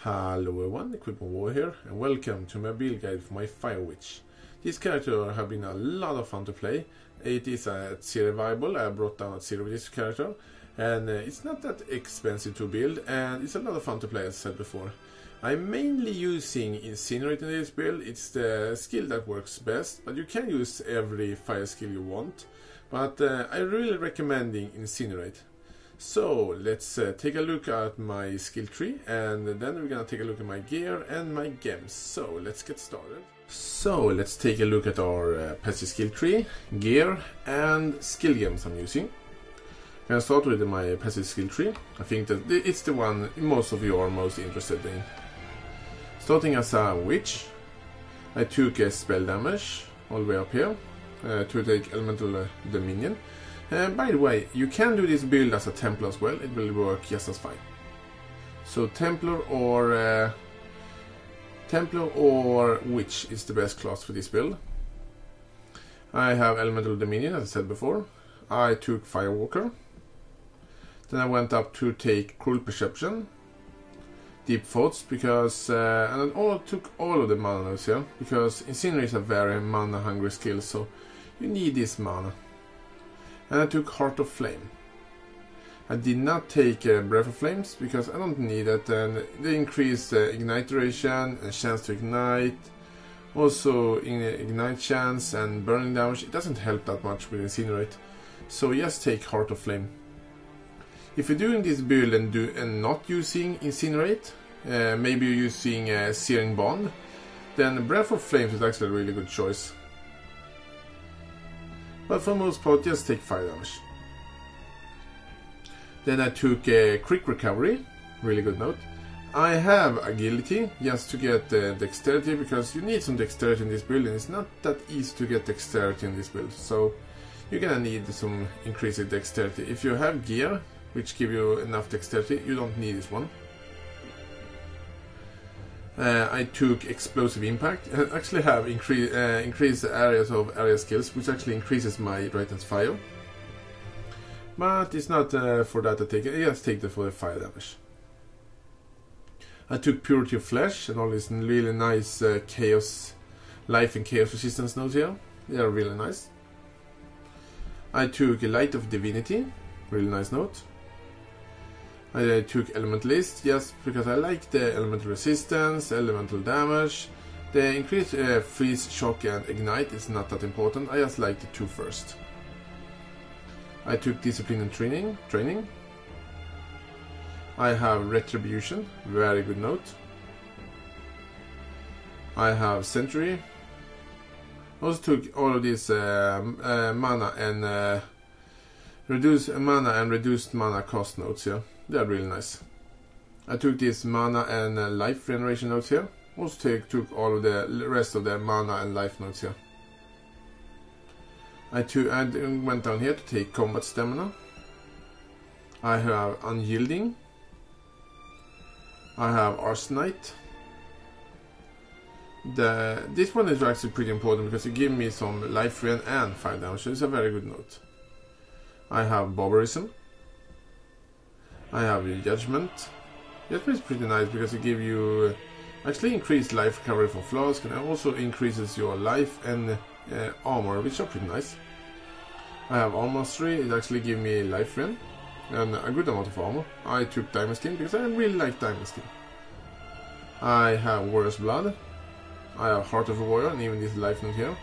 Hello everyone, Equipment War here, and welcome to my build guide for my Fire Witch. This character has been a lot of fun to play. It is at 0 viable. I brought down at 0 with this character, and it's not that expensive to build, and it's a lot of fun to play, as I said before. I'm mainly using Incinerate in this build. It's the skill that works best, but you can use every fire skill you want. But I'm really recommending Incinerate. So let's take a look at my skill tree, and then we're gonna take a look at my gear and my gems. So let's get started. So let's take a look at our passive skill tree, gear and skill gems I'm using. I'm gonna start with my passive skill tree. I think that it's the one most of you are most interested in. Starting as a witch, I took a spell damage all the way up here to take elemental dominion. By the way, you can do this build as a Templar as well, it will work just as fine. So Templar or Witch is the best class for this build. I have Elemental Dominion, as I said before. I took Firewalker. Then I went up to take Cruel Perception, Deep Thoughts, because and I took all of the mana nodes here, because Incinerate is a very mana hungry skill, so you need this mana. And I took Heart of Flame. I did not take Breath of Flames because I don't need it, and they increase ignite duration and chance to ignite. Also ignite chance and burning damage. It doesn't help that much with Incinerate, so just take Heart of Flame. If you're doing this build and not using Incinerate, maybe you're using Searing Bond, then Breath of Flames is actually a really good choice. But for the most part, just take fire damage. Then I took a quick recovery, really good note. I have agility just to get dexterity, because you need some dexterity in this build, and it's not that easy to get dexterity in this build. So you're gonna need some increased dexterity. If you have gear, which give you enough dexterity, you don't need this one. I took Explosive Impact. I actually have increased areas of area skills, which actually increases my right-hand fire. But it's not for that I take it, I just take it for the fire damage. I took Purity of Flesh and all these really nice chaos, life and chaos resistance nodes here. They are really nice. I took Light of Divinity, really nice note. I took Elementalist just because I like the elemental resistance, elemental damage. The increased freeze, shock and ignite is not that important, I just like the two first. I took Discipline and Training. I have Retribution, very good note. I have Sentry. Also took all of these mana and reduced mana cost notes here. They are really nice. I took this mana and life regeneration notes here. Also took all of the rest of the mana and life notes here. I went down here to take combat stamina. I have unyielding. I have arsenite. This one is actually pretty important because it gives me some life regen and fire damage, so it's a very good note. I have barbarism. I have judgment. Judgment is pretty nice because it gives you actually increased life recovery from flask, and it also increases your life and armor, which are pretty nice. I have armor mastery. It actually gives me life regen and a good amount of armor. I took diamond skin because I really like diamond skin. I have warrior's blood. I have heart of a warrior and even this life note here.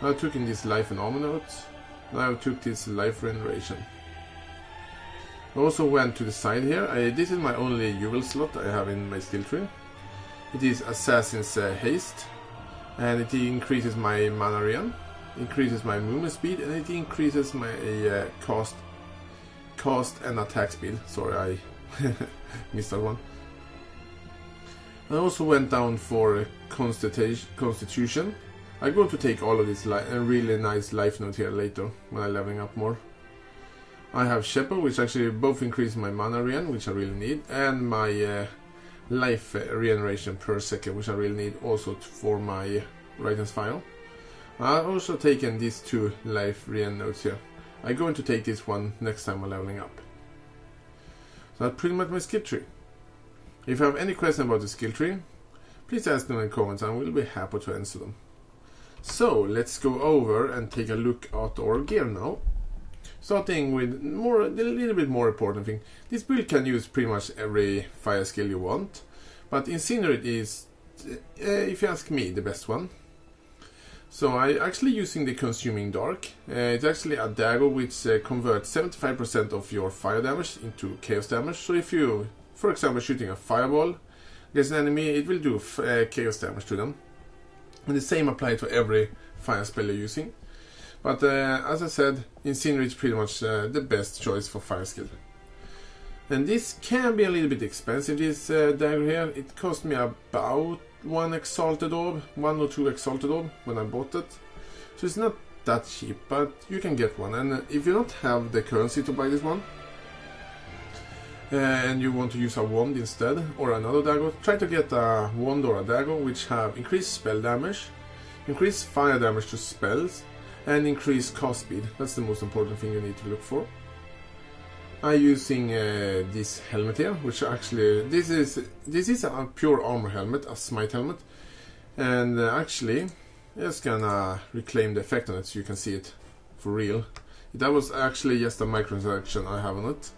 I took in this life and armor notes. And I took this life regeneration. I also went to the side here. This is my only jewel slot I have in my skill tree. It is Assassin's Haste, and it increases my mana regen, increases my movement speed, and it increases my cast and attack speed. Sorry, I missed that one. I also went down for Constitution. I'm going to take all of this really nice life note here later when I'm leveling up more. I have Shepherd, which actually both increase my mana regen, which I really need, and my life regeneration per second, which I really need also for my right-hand file. I've also taken these two life regen notes here. I'm going to take this one next time I'm leveling up. So that's pretty much my skill tree. If you have any question about the skill tree, please ask them in the comments and we'll be happy to answer them. So let's go over and take a look at our gear now. Starting with a little bit more important thing. This build can use pretty much every fire skill you want, but Incinerate is, if you ask me, the best one. So I'm actually using the Consuming Dark. It's actually a dagger which converts 75% of your fire damage into chaos damage. So if you, for example, shooting a fireball against an enemy, it will do chaos damage to them. And the same applies to every fire spell you're using. But as I said, Incinerate is pretty much the best choice for fire skill. And this can be a little bit expensive, this dagger here. It cost me about 1 Exalted Orb, 1 or 2 Exalted Orb when I bought it. So it's not that cheap, but you can get one. And if you don't have the currency to buy this one, and you want to use a wand instead, or another dagger, try to get a wand or a dagger which have increased spell damage, increased fire damage to spells, and increased cast speed. That's the most important thing you need to look for. I'm using this helmet here, which actually, this is a pure armor helmet, a smite helmet, and actually, just gonna reclaim the effect on it so you can see it for real. That was actually just a microtransaction I have on it,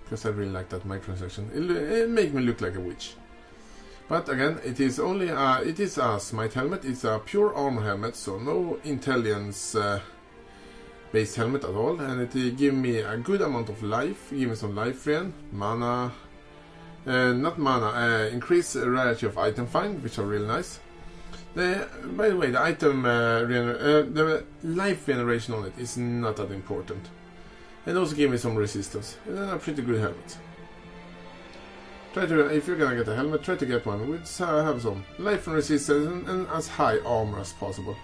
because I really like that microtransaction. It makes me look like a witch. But again, it is a smite helmet. It's a pure armor helmet, so no intelligence based helmet at all, and it gives me a good amount of life. Give me some life again, mana, not mana, increase rarity of item find, which are really nice. By the way, the item the life generation on it is not that important, and also give me some resistance. And then a pretty good helmet. Try to, if you're gonna get a helmet, try to get one which have some life and resistance and as high armor as possible.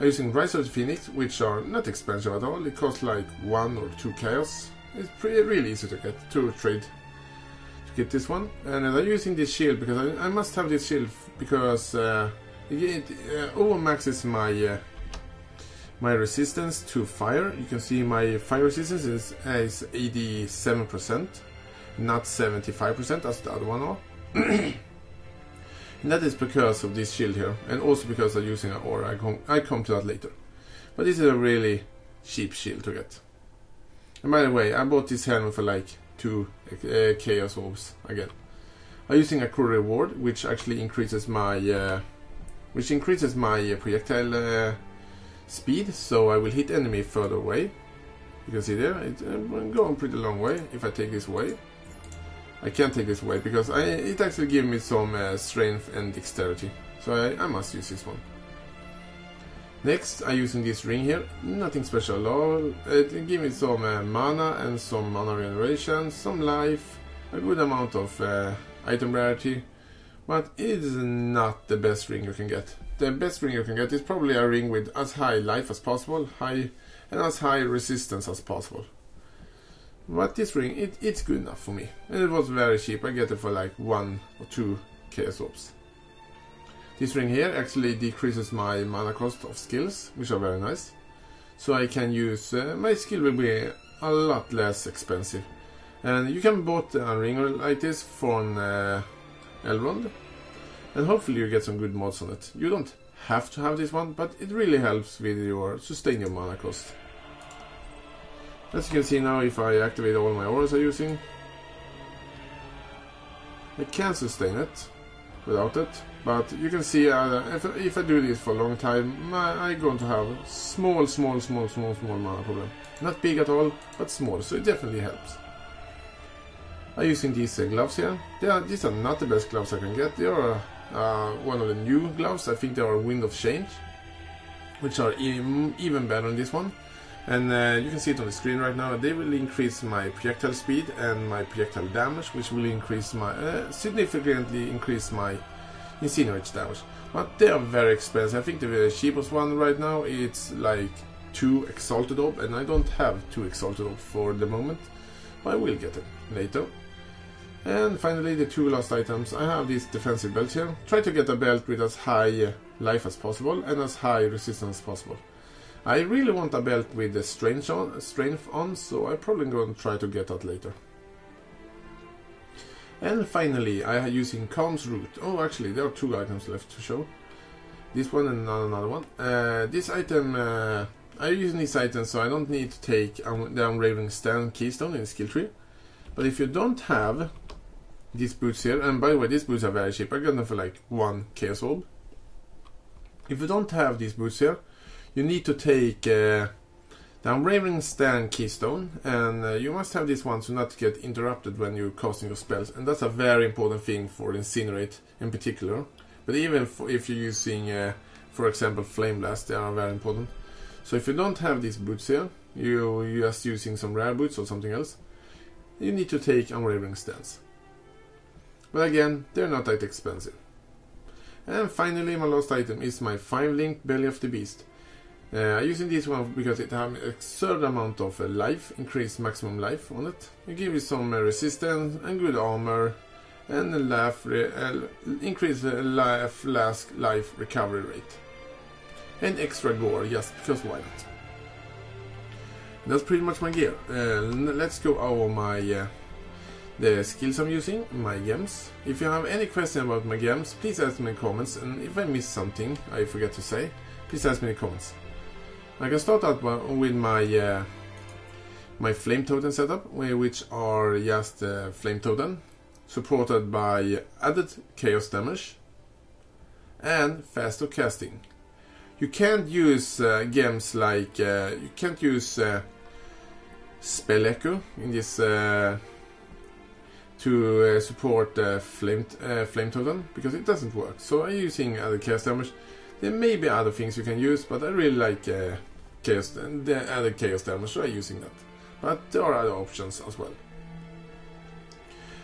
I'm using Rise of the Phoenix, which are not expensive at all. It costs like 1 or 2 chaos. It's really easy to get, to trade to get this one. And I'm using this shield because I must have this shield because it overmaxes my resistance to fire. You can see my fire resistance is 87%. Not 75% as the other one are. And that is because of this shield here, and also because I'm using an aura. I come to that later. But this is a really cheap shield to get. And by the way, I bought this helmet for like 2 chaos orbs again. I'm using a crew reward, which actually increases my projectile speed, so I will hit enemy further away. You can see there, I'm going pretty long way if I take this away. I can't take this away because it actually gives me some strength and dexterity. So I must use this one. Next, I'm using this ring here. Nothing special at all. It gives me some mana and some mana regeneration, some life, a good amount of item rarity. But it is not the best ring you can get. The best ring you can get is probably a ring with as high life as possible, and as high resistance as possible. But this ring, it's good enough for me. And it was very cheap. I get it for like 1 or 2 chaos orbs. This ring here actually decreases my mana cost of skills, which are very nice. So I can use, my skill will be a lot less expensive. And you can buy a ring like this from Elrond. And hopefully you get some good mods on it. You don't have to have this one, but it really helps with your sustain your mana cost. As you can see now, if I activate all my auras I'm using, I can sustain it without it, but you can see if I do this for a long time, I'm going to have small mana problem. Not big at all, but small, so it definitely helps. I'm using these gloves here. These are not the best gloves I can get. They are one of the new gloves. I think they are Wind of Change, which are even better than this one. And you can see it on the screen right now. They will increase my projectile speed and my projectile damage, which will increase my significantly increase my incinerate damage. But they are very expensive. I think the cheapest one right now it's like 2 Exalted Orb, and I don't have 2 Exalted Orb for the moment, but I will get it later. And finally, the 2 last items. I have this defensive belt here. Try to get a belt with as high life as possible and as high resistance as possible. I really want a belt with the strength on, so I'm probably going to try to get that later. And finally, I am using Calm's Root. Oh, actually, there are 2 items left to show. This one and another one. This item, I'm using this item so I don't need to take the Unraveling Stand keystone in the skill tree. But if you don't have these boots here, and by the way, these boots are very cheap. I got them for like 1 Chaos Orb. If you don't have these boots here, you need to take the Unraveling Stand keystone, and you must have this one so not to get interrupted when you're casting your spells. And that's a very important thing for Incinerate in particular. But even if you're using, for example, Flame Blast, they are very important. So if you don't have these boots here, you're just using some rare boots or something else, you need to take Unraveling Stands. But again, they're not that expensive. And finally, my last item is my 5-link Belly of the Beast. I'm using this one because it has an absurd amount of life, increased maximum life on it. It gives you some resistance and good armor, and increase life recovery rate. And extra gore, just because why not? That's pretty much my gear. Let's go over the skills I'm using, my gems. If you have any question about my gems, please ask me in the comments, and if I miss something I forget to say, please ask me in the comments. I can start out with my Flame Totem setup, which are just Flame Totem, supported by added Chaos damage and faster casting. You can't use gems like you can't use Spell Echo in this to support Flame Totem, because it doesn't work. So I'm using added Chaos damage. There may be other things you can use, but I really like the added Chaos damage, so I'm using that. But there are other options as well.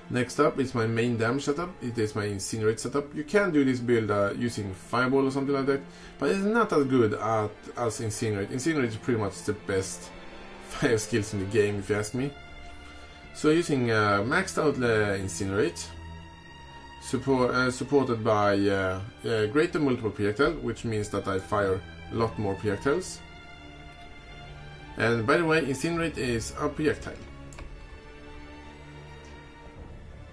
Next up is my main damage setup. It is my Incinerate setup. You can do this build using Fireball or something like that, but it's not as good as Incinerate. Incinerate is pretty much the best fire skills in the game, if you ask me. So using maxed out Incinerate, supported by greater multiple projectile, which means that I fire a lot more projectiles. And by the way, Incinerate is a projectile.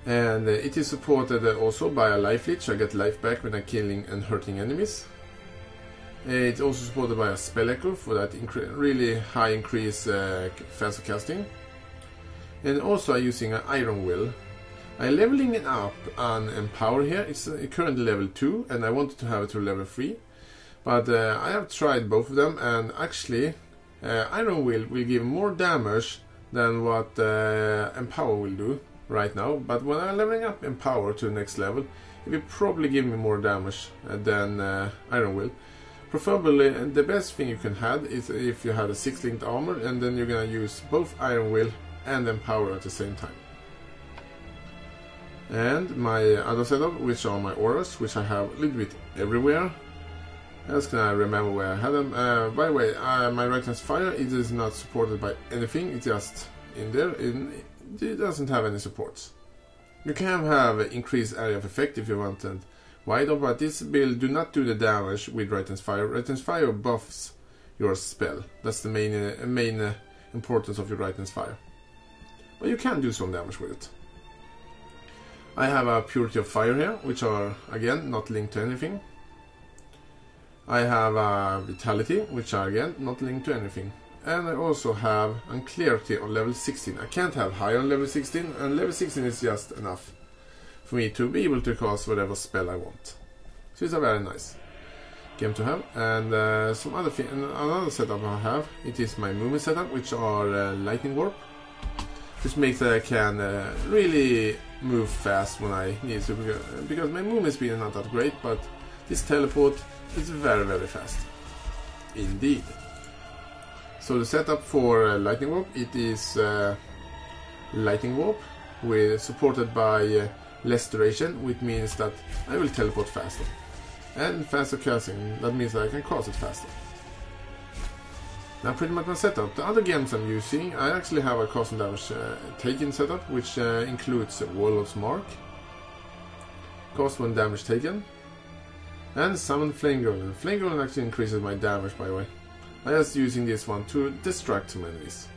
And it is supported also by a life leech. I get life back when I'm killing and hurting enemies. It's also supported by a Spell Echo for that really high increase faster casting. And also I'm using an Iron Will. I'm leveling it up on Empower here. It's currently level 2 and I wanted to have it to level 3. But I have tried both of them, and actually Iron Will give more damage than what Empower will do right now. But when I'm leveling up Empower to the next level, it will probably give me more damage than Iron Will. Preferably, the best thing you can have is if you have a 6-linked armor, and then you're gonna use both Iron Will and Empower at the same time. And my other setup, which are my auras, which I have a little bit everywhere. Else can I remember where I had them. By the way, my Righteous Fire, it is not supported by anything, it's just in there. It doesn't have any supports. You can have increased area of effect if you want, and wider, but this build do not do the damage with Righteous Fire. Righteous Fire buffs your spell. That's the main importance of your Righteous Fire. But you can do some damage with it. I have a Purity of Fire here, which are again not linked to anything. I have a Vitality, which are again not linked to anything. And I also have a Clarity on level 16. I can't have higher on level 16, and level 16 is just enough for me to be able to cast whatever spell I want. So it's a very nice game to have. And some other thing, another setup I have, it is my movement setup, which are Lightning Warp, which makes that I can really move fast when I need to, because my movement speed is not that great, but this teleport is very, very fast indeed. So the setup for Lightning Warp, it is Lightning Warp supported by less duration, which means that I will teleport faster. And faster casting, that means that I can cast it faster. Now pretty much my setup. The other games I'm using, I actually have a cast and damage taken setup, which includes Warlord's Mark, cost 1 damage taken, and Summon Flame Golem. Flame Golem actually increases my damage, by the way. I'm just using this one to distract some enemies.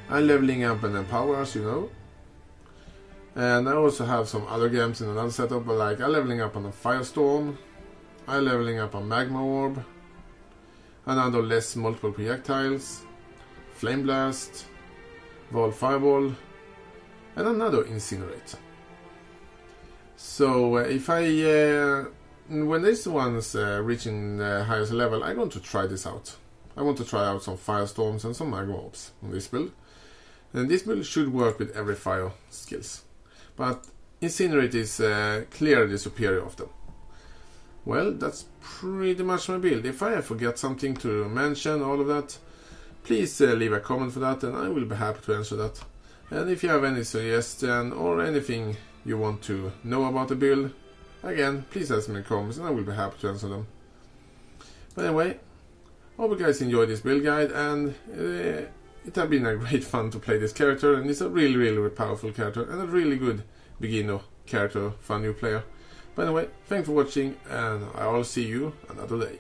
I'm leveling up and Empower, as you know. And I also have some other games in another setup, like I'm leveling up on a Firestorm, I'm leveling up on Magma Orb, another less multiple projectiles, Flame Blast, Wall Fireball, and another Incinerate. So if when this one's reaching the highest level, I'm going to try this out. I want to try out some Firestorms and some Magma Orbs on this build. And this build should work with every fire skills. But Incinerate is clearly the superior of them. Well, that's pretty much my build. If I forget something to mention, all of that, please leave a comment for that and I will be happy to answer that. And if you have any suggestion or anything you want to know about the build, again, please ask me in the comments and I will be happy to answer them. But anyway, hope you guys enjoyed this build guide, and it has been a great fun to play this character, and it's a really powerful character and a really good beginner character for a new player. But anyway, thanks for watching and I'll see you another day.